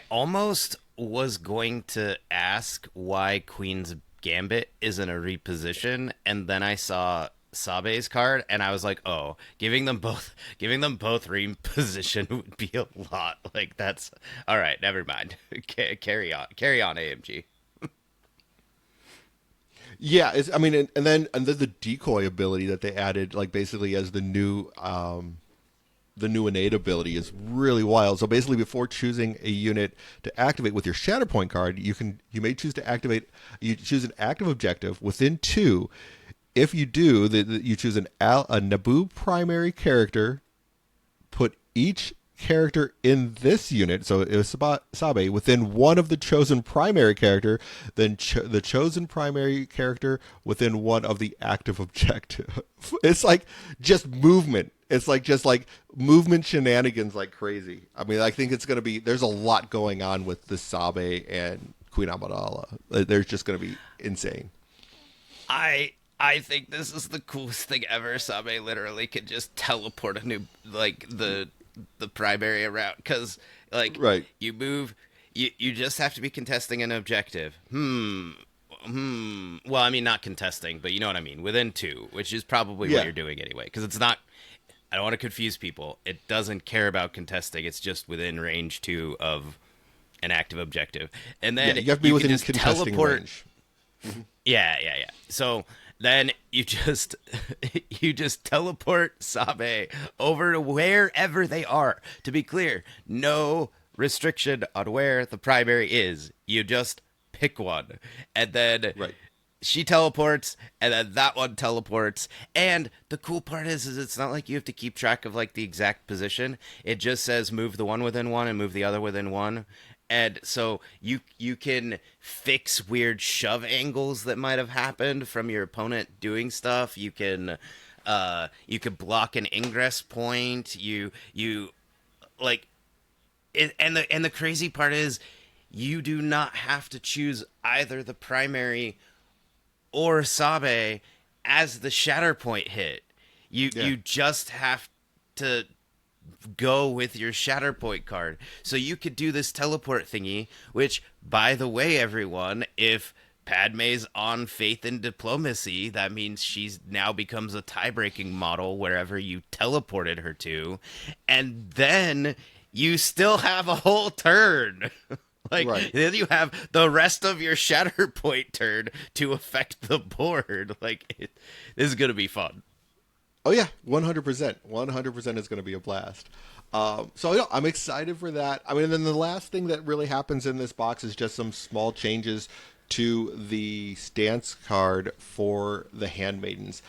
almost was going to ask why Queen's Gambit isn't a reposition, and then I saw Sabe's card and I was like, "Oh, giving them both reposition would be a lot." Like that's all right, never mind. Carry on. Carry on, AMG. Yeah, I mean, and then the decoy ability that they added, like basically as the new innate ability, is really wild. So basically, before choosing a unit to activate with your Shatterpoint card, you may choose to activate. You choose an active objective within 2. If you do, you choose a Naboo primary character. Put each character in this unit, so it was Sabe, within 1 of the chosen primary character, then the chosen primary character within 1 of the active objective. It's like just movement. It's like just like movement shenanigans like crazy. I mean, I think it's going to be, there's a lot going on with the Sabe and Queen Amidala. There's just going to be insane. I think this is the coolest thing ever. Sabe literally could just teleport a new like the primary around because like Right. you move, you just have to be contesting an objective. Well, I mean not contesting, but you know what I mean. Within 2, which is probably what Yeah. you're doing anyway, because it's not. I don't want to confuse people. It doesn't care about contesting. It's just within range 2 of an active objective, and Yeah, then you have to be you can within just contesting teleport. range. Yeah. So then you just you just teleport Sabe over to wherever they are. To be clear, no restriction on where the primary is. You just pick one, and then Right. she teleports, and then that one teleports. And the cool part is it's not like you have to keep track of like the exact position. It just says move the one within 1 and move the other within 1. And so you can fix weird shove angles that might have happened from your opponent doing stuff. You could block an ingress point. You like it, and the crazy part is you do not have to choose either the primary or Sabe as the Shatterpoint hit. Yeah. You just have to go with your Shatterpoint card. So you could do this teleport thingy, which, by the way, everyone, if Padme's on Faith and Diplomacy, that means she's now becomes a tie-breaking model wherever you teleported her to. And then you still have a whole turn. Like, Right. then you have the rest of your Shatterpoint turn to affect the board. This is going to be fun. Oh yeah, 100%. 100% is going to be a blast. So I'm excited for that. I mean, and then the last thing that really happens in this box is just some small changes to the stance card for the Handmaidens.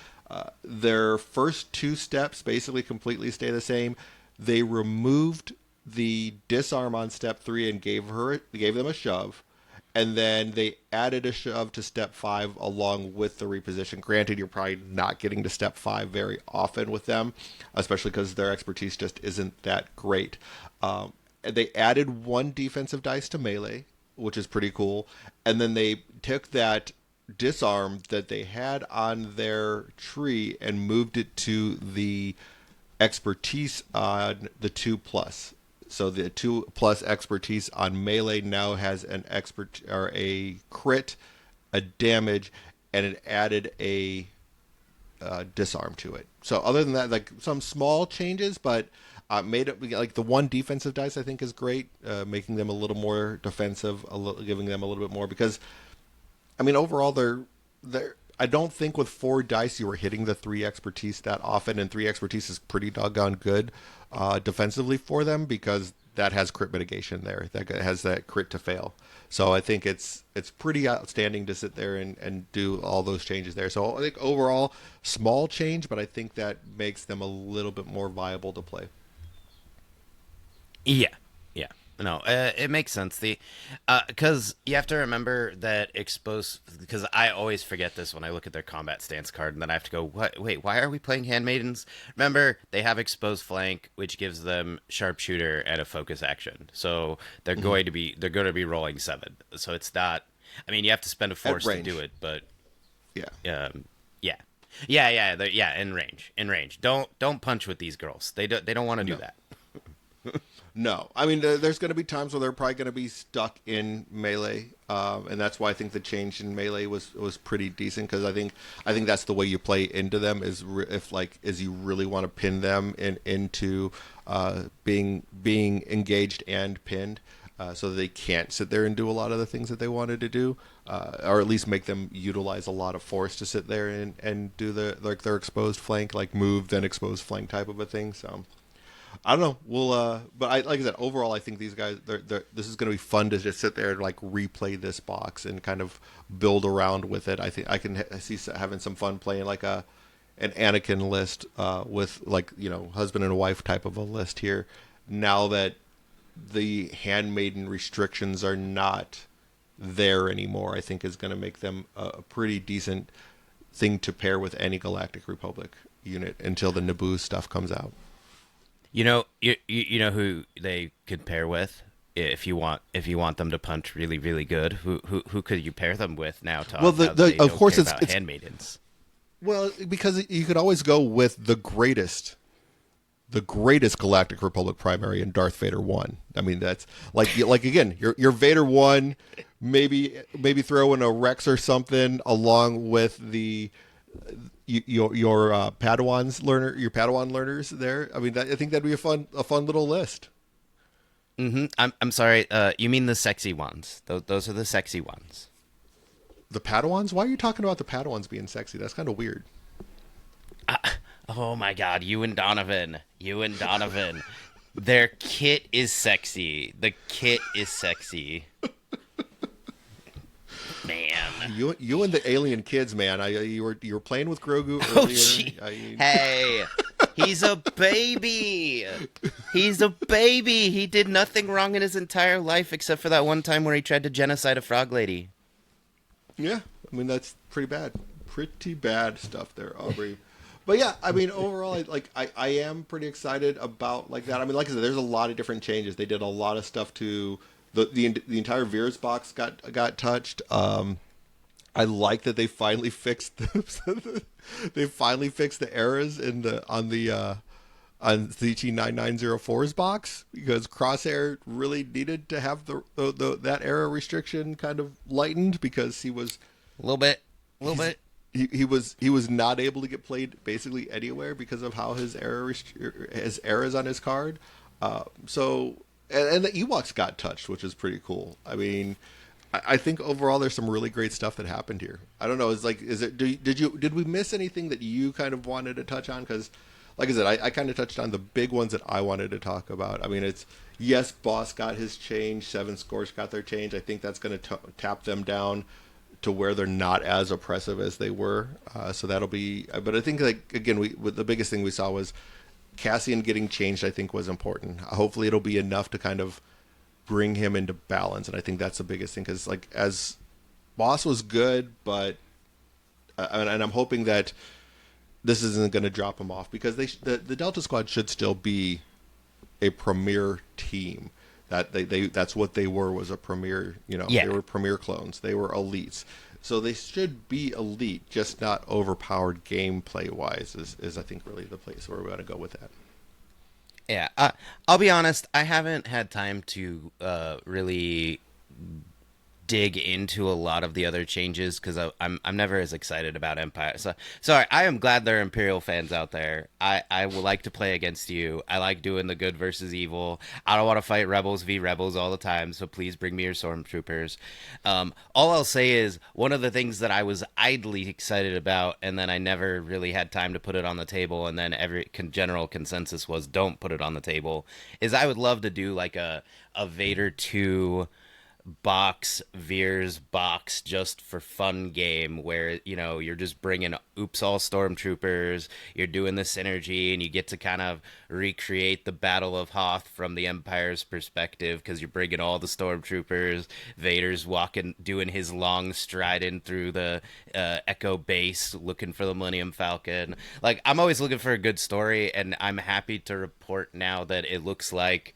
Their first 2 steps basically completely stay the same. They removed the disarm on step 3 and gave them a shove. And then they added a shove to step 5 along with the reposition. Granted, you're probably not getting to step 5 very often with them, especially because their expertise just isn't that great. And they added 1 defensive dice to melee, which is pretty cool. And then they took that disarm that they had on their tree and moved it to the expertise on the 2 plus. So the 2+ expertise on melee now has an expert or a crit, a damage, and it added a disarm to it. So other than that, like some small changes, but made it like the one defensive dice I think is great, making them a little more defensive, giving them a little bit more because I mean overall they're I don't think with 4 dice you were hitting the 3 expertise that often, and 3 expertise is pretty doggone good defensively for them because that has crit mitigation there. That has that crit to fail. So I think it's pretty outstanding to sit there and do all those changes there. So I think overall small change, but I think that makes them a little bit more viable to play. Yeah, yeah. No, it makes sense. The because you have to remember that expose. Because I always forget this when I look at their combat stance card, and then I have to go, "What? Wait, why are we playing handmaidens?" Remember, they have exposed flank, which gives them sharpshooter and a focus action. So they're going to be rolling 7. So it's not. I mean, you have to spend a force to do it, but Yeah. yeah, yeah. In range. Don't punch with these girls. They don't want to do No. that. No, I mean there's going to be times where they're probably going to be stuck in melee, and that's why I think the change in melee was pretty decent because I think that's the way you play into them is you really want to pin them into being engaged and pinned, so that they can't sit there and do a lot of the things that they wanted to do, or at least make them utilize a lot of force to sit there and do their exposed flank, like move then exposed flank type of a thing. So. I don't know. But like I said, overall, I think these guys, this is going to be fun to just sit there and like replay this box and kind of build around with it. I think I see having some fun playing like an Anakin list with like husband and wife type of a list here. Now that the handmaiden restrictions are not there anymore, I think is going to make them a pretty decent thing to pair with any Galactic Republic unit until the Naboo stuff comes out. You know who they could pair with if you want them to punch really really good. Who could you pair them with now? Todd, Well, now that they of don't course care it's about handmaidens. well because you could always go with the greatest Galactic Republic primary in Darth Vader 1. I mean that's like again your Vader 1, maybe throw in a Rex or something along with the your Padawan learners there. I mean, I think that'd be a fun little list. I'm sorry. You mean the sexy ones? Those are the sexy ones. The Padawans? Why are you talking about the Padawans being sexy? That's kind of weird. Oh my God, you and Donovan. Their kit is sexy. The kit is sexy. Man, you and the alien kids, man. You were playing with Grogu oh, earlier. hey, he's a baby. He's a baby. He did nothing wrong in his entire life except for that one time where he tried to genocide a frog lady. Yeah, I mean that's pretty bad stuff there, Aubrey. But yeah, I mean overall, I am pretty excited about like that. I mean, like I said, there's a lot of different changes. They did a lot of stuff to the entire Veers box got touched. I like that they finally fixed the errors on CT9904's box because Crosshair really needed to have that error restriction kind of lightened because he was A little bit. he was not able to get played basically anywhere because of how his errors on his card. So and the Ewoks got touched, which is pretty cool. I mean, I think overall there's some really great stuff that happened here. I don't know. Did we miss anything that you kind of wanted to touch on? Because, like I said, I kind of touched on the big ones that I wanted to talk about. I mean, yes, Boss got his change, 7 Scores got their change. I think that's going to tap them down to where they're not as oppressive as they were. So that'll be. But I think again, the biggest thing we saw was Cassian getting changed. I think was important. Hopefully, it'll be enough to kind of bring him into balance, and I think that's the biggest thing because as Boss was good, but and I'm hoping that this isn't going to drop him off because the Delta Squad should still be a premier team. That's what they were, was a premier. They were premier clones. They were elites, so they should be elite, just not overpowered gameplay wise. Is I think really the place where we want to go with that. Yeah, I'll be honest. I haven't had time to really dig into a lot of the other changes because I'm never as excited about Empire. So sorry, I am glad there are Imperial fans out there. I would like to play against you. I like doing the good versus evil. I don't want to fight rebels v rebels all the time. So please bring me your stormtroopers. All I'll say is one of the things that I was idly excited about, and then I never really had time to put it on the table, and then every general consensus was don't put it on the table. Is I would love to do like a Vader 2 box Veers box just for fun game where you're just bringing oops all stormtroopers, you're doing the synergy, and you get to kind of recreate the Battle of Hoth from the Empire's perspective because you're bringing all the stormtroopers. Vader's walking doing his long striding through the Echo base looking for the Millennium Falcon. Like, I'm always looking for a good story, and I'm happy to report now that it looks like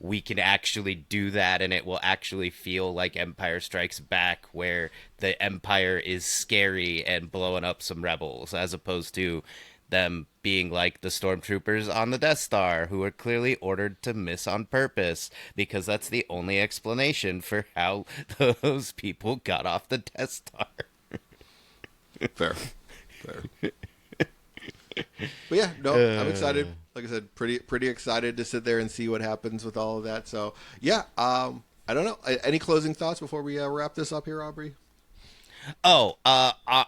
we can actually do that and it will actually feel like Empire Strikes Back, where the Empire is scary and blowing up some rebels, as opposed to them being like the stormtroopers on the Death Star who are clearly ordered to miss on purpose, because that's the only explanation for how those people got off the Death Star. Fair, fair. But yeah, no, I'm excited. Like I said, pretty excited to sit there and see what happens with all of that. So yeah, I don't know. Any closing thoughts before we wrap this up here, Aubrey? Oh,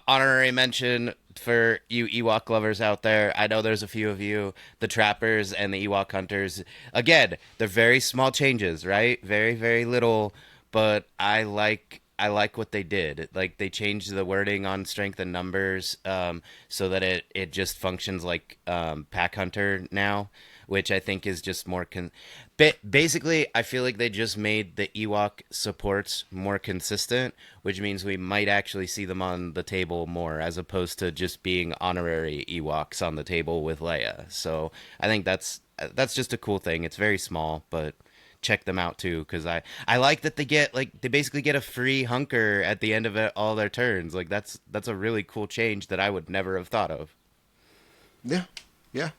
honorary mention for you Ewok lovers out there. I know there's a few of you, the trappers and the Ewok hunters. Again, they're very small changes, right? Very, very little, but I like what they did. Like, they changed the wording on strength and numbers, so that it just functions like pack hunter now, which I think is just more basically, I feel like they just made the Ewok supports more consistent, which means we might actually see them on the table more, as opposed to just being honorary Ewoks on the table with Leia. So I think that's just a cool thing. It's very small, but check them out too, because I like that they basically get a free hunker at the end of all their turns. Like, that's a really cool change that I would never have thought of. Yeah, yeah.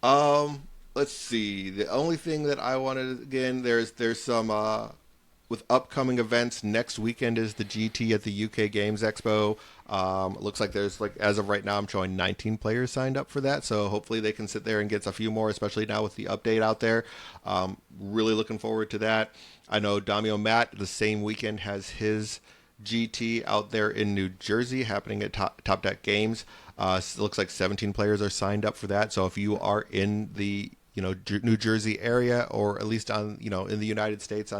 Um, let's see. The only thing that I wanted, again, there's some with upcoming events. Next weekend is the GT at the UK Games Expo. It looks like there's, like, as of right now, I'm showing 19 players signed up for that. So hopefully they can sit there and get a few more, especially now with the update out there. Really looking forward to that. I know Damio Matt the same weekend has his GT out there in New Jersey, happening at Top Deck Games. It looks like 17 players are signed up for that. So if you are in the New Jersey area, or at least on in the United States,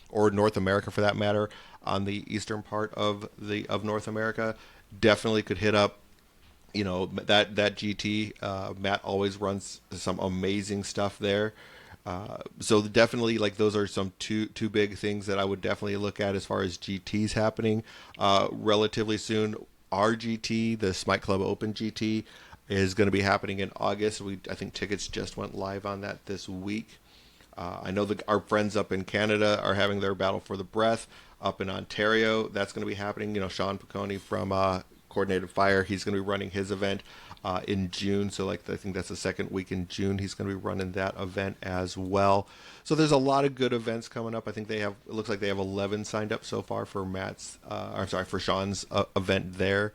or North America for that matter, on the eastern part of North America, definitely could hit up that GT. Matt always runs some amazing stuff there. So definitely, like, those are some two big things that I would definitely look at as far as GTs happening relatively soon. Our GT, the Smite Club Open GT, is going to be happening in August. I think tickets just went live on that this week. I know that our friends up in Canada are having their Battle for the Breath up in Ontario. That's going to be happening. Sean Piccone from Coordinated Fire, he's going to be running his event in June. So, like, I think that's the second week in June. He's going to be running that event as well. So there's a lot of good events coming up. I think it looks like they have 11 signed up so far for for Sean's event there.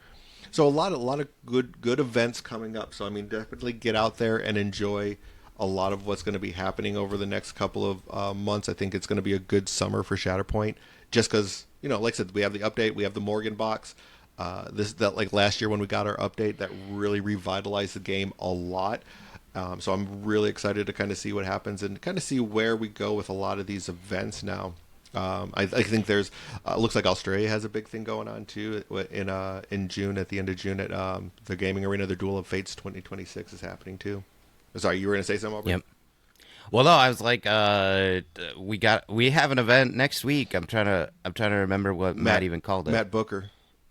So a lot of good events coming up. So I mean, definitely get out there and enjoy a lot of what's going to be happening over the next couple of months. I think it's going to be a good summer for Shatterpoint, just because like I said, we have the update, we have the Morgan box. Like last year when we got our update, that really revitalized the game a lot. So I'm really excited to kind of see what happens and kind of see where we go with a lot of these events now. I think there's looks like Australia has a big thing going on too in June, at the end of June, at the gaming arena. The Duel of Fates 2026 is happening too. Sorry, you were going to say something, Aubrey? Yep. Well, no, I was like, we have an event next week. I'm trying to remember what Matt even called it. Matt Booker.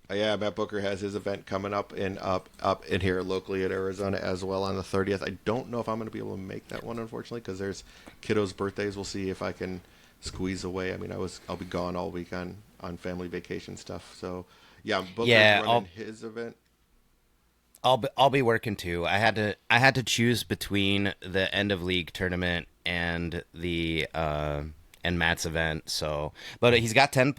Yeah, Matt Booker has his event coming up up in here locally at Arizona as well on the 30th. I don't know if I'm going to be able to make that one, unfortunately, because there's kiddos' birthdays. We'll see if I can squeeze away. I mean, I'll be gone all week on family vacation stuff. So yeah, Booker's running his event. I'll be working too. I had to choose between the end of league tournament and the and Matt's event. So, but he's got 10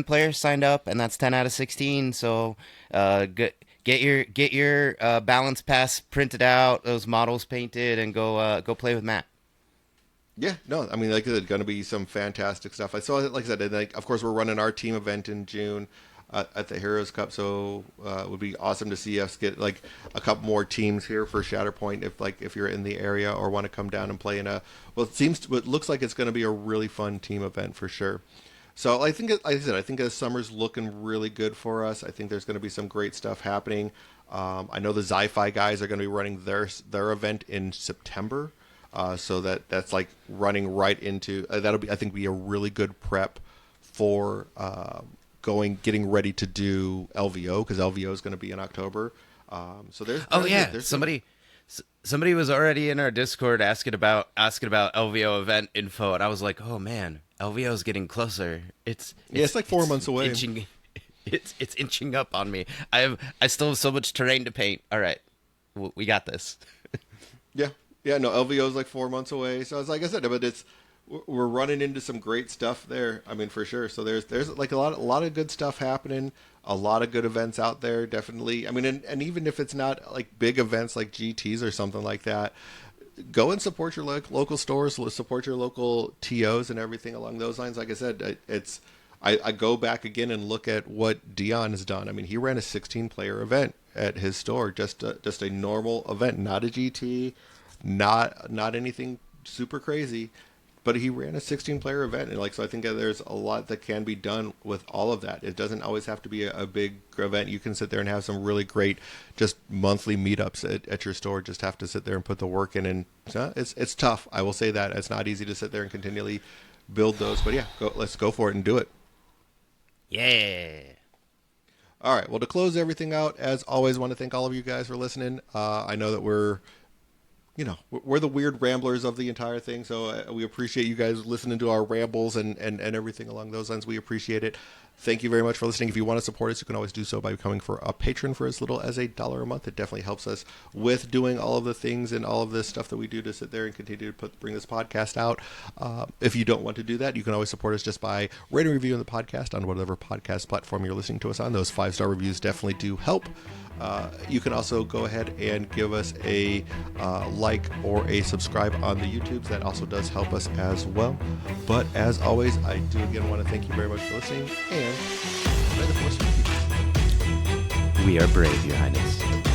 players signed up, and that's 10 out of 16. So, get your balance pass printed out, those models painted, and go play with Matt. Yeah, no, I mean, like I said, going to be some fantastic stuff. I saw, like I said, and like, of course, we're running our team event in June at the Heroes Cup, so it would be awesome to see us get like a couple more teams here for Shatterpoint if you're in the area or want to come down and play in a. Well, it looks like it's going to be a really fun team event for sure. So I think, like I said, I think the summer's looking really good for us. I think there's going to be some great stuff happening. I know the Zi-Fi guys are going to be running their event in September. So that's like running right into that'll be, I think, be a really good prep for getting ready to do LVO, because LVO is going to be in October. So there's somebody was already in our Discord asking about LVO event info, and I was like, oh man, LVO is getting closer. It's like 4 months away. It's inching up on me. I still have so much terrain to paint. All right, we got this. Yeah. Yeah, no, LVO is like 4 months away. So it's like I said, but we're running into some great stuff there. I mean, for sure. So there's like a lot of good stuff happening. A lot of good events out there, definitely. I mean, and even if it's not like big events like GTs or something like that, go and support your local stores, support your local TOs and everything along those lines. Like I said, I go back again and look at what Dion has done. I mean, he ran a 16-player event at his store, just a normal event, not a GT. Not anything super crazy, but he ran a 16-player event, and so I think that there's a lot that can be done with all of that. It doesn't always have to be a big event. You can sit there and have some really great just monthly meetups at your store. Just have to sit there and put the work in, and it's tough. I will say that it's not easy to sit there and continually build those, but yeah, let's go for it and do it. Yeah. All right. Well, to close everything out, as always, want to thank all of you guys for listening. I know that we're the weird ramblers of the entire thing, so we appreciate you guys listening to our rambles and everything along those lines. We appreciate it. Thank you very much for listening. If you want to support us, you can always do so by becoming a patron for as little as $1 a month. It definitely helps us with doing all of the things and all of this stuff that we do to sit there and continue to bring this podcast out. If you don't want to do that, you can always support us just by rating and reviewing the podcast on whatever podcast platform you're listening to us on. Those 5-star reviews definitely do help. You can also go ahead and give us a like or a subscribe on the YouTubes. That also does help us as well. But as always, I do again want to thank you very much for listening, and may the force be with you. We are brave, Your Highness.